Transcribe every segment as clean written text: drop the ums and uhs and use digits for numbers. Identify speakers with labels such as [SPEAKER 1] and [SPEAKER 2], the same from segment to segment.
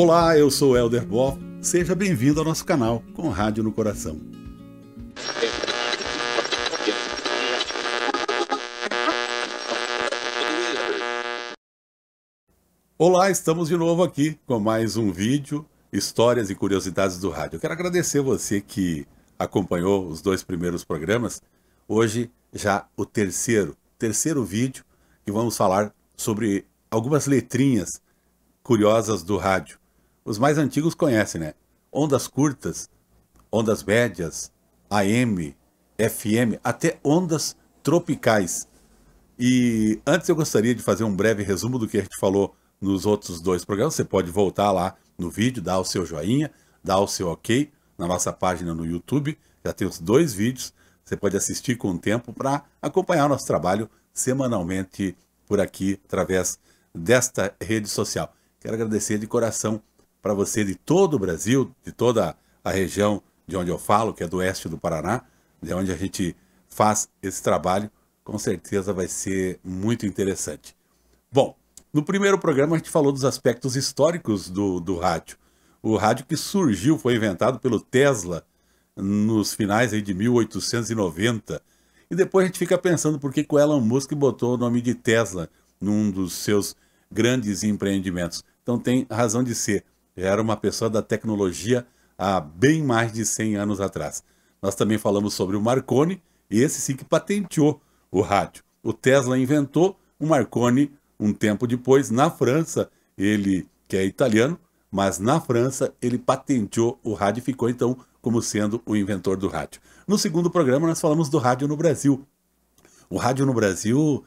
[SPEAKER 1] Olá, eu sou o Helder Boff. Seja bem-vindo ao nosso canal com Rádio no Coração. Olá, estamos de novo aqui com mais um vídeo, histórias e curiosidades do rádio. Eu quero agradecer você que acompanhou os dois primeiros programas. Hoje já o terceiro vídeo, que vamos falar sobre algumas letrinhas curiosas do rádio. Os mais antigos conhecem, né? Ondas curtas, ondas médias, AM, FM, até ondas tropicais. E antes eu gostaria de fazer um breve resumo do que a gente falou nos outros dois programas. Você pode voltar lá no vídeo, dar o seu joinha, dar o seu ok na nossa página no YouTube. Já tem os dois vídeos, você pode assistir com o tempo para acompanhar o nosso trabalho semanalmente por aqui, através desta rede social. Quero agradecer de coração para você de todo o Brasil, de toda a região de onde eu falo, que é do oeste do Paraná, de onde a gente faz esse trabalho. Com certeza vai ser muito interessante. Bom, no primeiro programa a gente falou dos aspectos históricos do rádio. O rádio que surgiu, foi inventado pelo Tesla nos finais aí de 1890. E depois a gente fica pensando por que o Elon Musk botou o nome de Tesla num dos seus grandes empreendimentos. Então tem razão de ser. Era uma pessoa da tecnologia há bem mais de 100 anos atrás. Nós também falamos sobre o Marconi, e esse sim que patenteou o rádio. O Tesla inventou, o Marconi, um tempo depois, na França, ele que é italiano, mas na França ele patenteou o rádio e ficou então como sendo o inventor do rádio. No segundo programa nós falamos do rádio no Brasil. O rádio no Brasil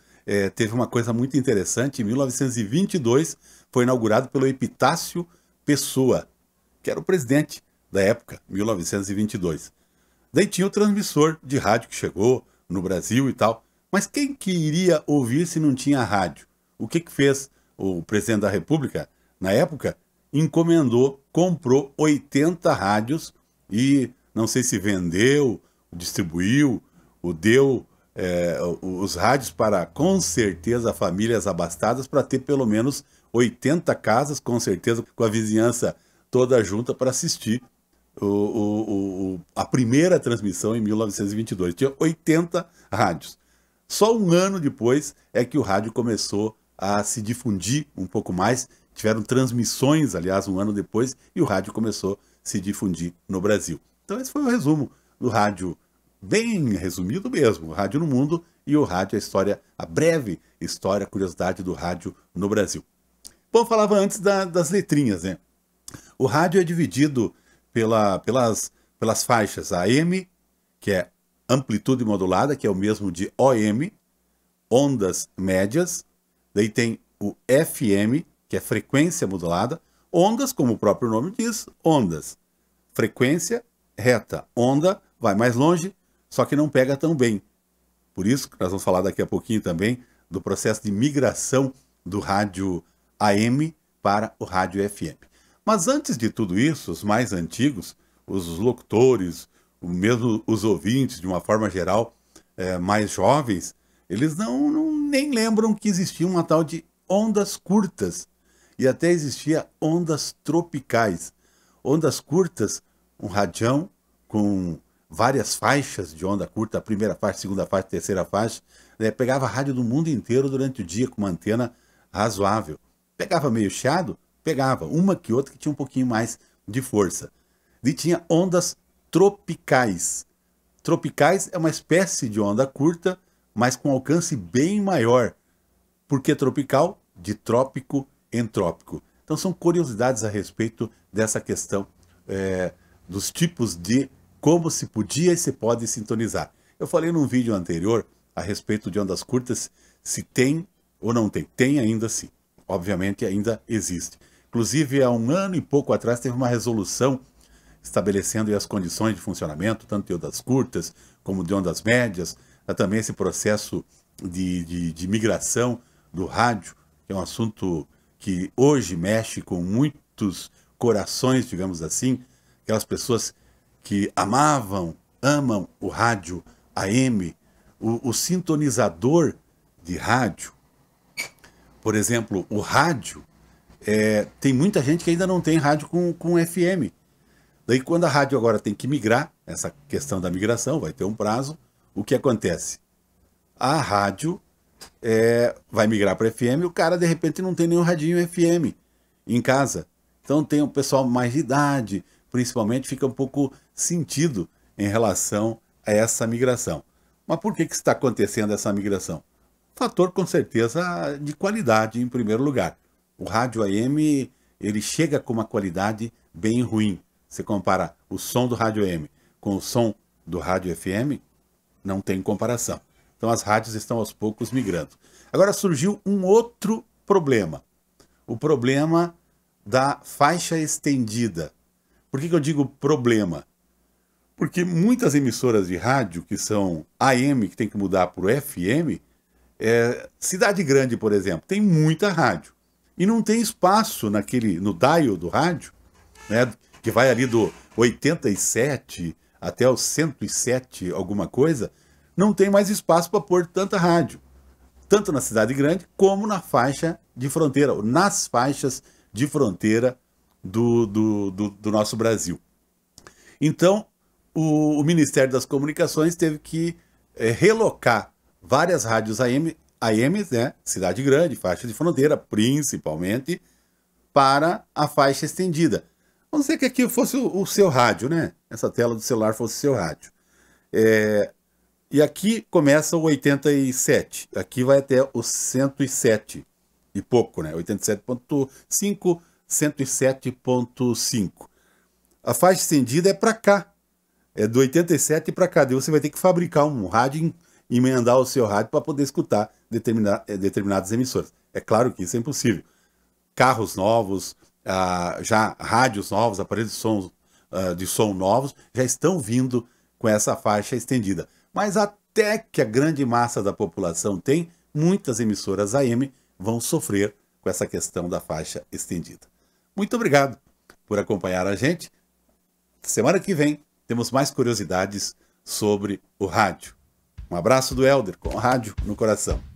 [SPEAKER 1] teve uma coisa muito interessante. Em 1922 foi inaugurado pelo Epitácio Pessoa, que era o presidente da época, 1922. Daí tinha o transmissor de rádio que chegou no Brasil e tal. Mas quem que iria ouvir se não tinha rádio? O que fez o presidente da República, na época? Encomendou, comprou 80 rádios e não sei se vendeu, distribuiu, deu os rádios para, com certeza, famílias abastadas, para ter pelo menos 80 casas, com certeza, com a vizinhança toda junta para assistir a primeira transmissão em 1922. Tinha 80 rádios. Só um ano depois é que o rádio começou a se difundir um pouco mais. Tiveram transmissões, aliás, um ano depois, e o rádio começou a se difundir no Brasil. Então esse foi o resumo do rádio, bem resumido mesmo, o rádio no mundo e o rádio, a breve história, curiosidade do rádio no Brasil. Bom, eu falava antes das letrinhas, né? O rádio é dividido pelas faixas AM, que é amplitude modulada, que é o mesmo de OM, ondas médias. Daí tem o FM, que é frequência modulada. Ondas, como o próprio nome diz, ondas. Frequência reta. Onda vai mais longe, só que não pega tão bem. Por isso que nós vamos falar daqui a pouquinho também do processo de migração do rádio AM para o rádio FM. Mas antes de tudo isso, os mais antigos, os locutores, mesmo os ouvintes, de uma forma geral, mais jovens, eles nem lembram que existia uma tal de ondas curtas. E até existia ondas tropicais. Ondas curtas, um radião com várias faixas de onda curta, a primeira faixa, a segunda faixa, a terceira faixa, pegava rádio do mundo inteiro durante o dia com uma antena razoável. Pegava meio chiado? Pegava. Uma que outra que tinha um pouquinho mais de força. E tinha ondas tropicais. Tropicais é uma espécie de onda curta, mas com alcance bem maior. Por que tropical? De trópico em trópico. Então são curiosidades a respeito dessa questão dos tipos de como se podia e se pode sintonizar. Eu falei num vídeo anterior a respeito de ondas curtas, se tem ou não tem. Tem ainda sim. Obviamente ainda existe. Inclusive há um ano e pouco atrás teve uma resolução estabelecendo as condições de funcionamento, tanto de ondas curtas como de ondas médias. Há também esse processo de migração do rádio, que é um assunto que hoje mexe com muitos corações, digamos assim, aquelas pessoas que amam o rádio AM, o sintonizador de rádio. Por exemplo, o rádio tem muita gente que ainda não tem rádio com FM. Daí quando a rádio agora tem que migrar, essa questão da migração, vai ter um prazo, o que acontece? A rádio vai migrar para FM, o cara de repente não tem nenhum radinho FM em casa. Então tem o pessoal mais de idade, principalmente, fica um pouco sentido em relação a essa migração. Mas por que está acontecendo essa migração? Fator, com certeza, de qualidade, em primeiro lugar. O rádio AM, ele chega com uma qualidade bem ruim. Você compara o som do rádio AM com o som do rádio FM, não tem comparação. Então as rádios estão aos poucos migrando. Agora surgiu um outro problema. O problema da faixa estendida. Por que eu digo problema? Porque muitas emissoras de rádio que são AM, que tem que mudar para o FM, cidade grande, por exemplo, tem muita rádio. E não tem espaço no dial do rádio, né, que vai ali do 87 até o 107, alguma coisa, não tem mais espaço para pôr tanta rádio. Tanto na cidade grande, como na faixa de fronteira, nas faixas de fronteira do nosso Brasil. Então, o Ministério das Comunicações teve que relocar várias rádios AM, né, cidade grande, faixa de fronteira, principalmente, para a faixa estendida. Vamos dizer que aqui fosse o seu rádio, né? Essa tela do celular fosse o seu rádio. E aqui começa o 87, aqui vai até o 107 e pouco, né? 87.5, 107.5. A faixa estendida é para cá, é do 87 para cá. Daí você vai ter que fabricar um rádio e emendar o seu rádio para poder escutar determinadas emissoras. É claro que isso é impossível. Carros novos, já rádios novos, aparelhos de som novos, já estão vindo com essa faixa estendida. Mas até que a grande massa da população tem, muitas emissoras AM vão sofrer com essa questão da faixa estendida. Muito obrigado por acompanhar a gente. Semana que vem temos mais curiosidades sobre o rádio. Um abraço do Helder, com o rádio no coração.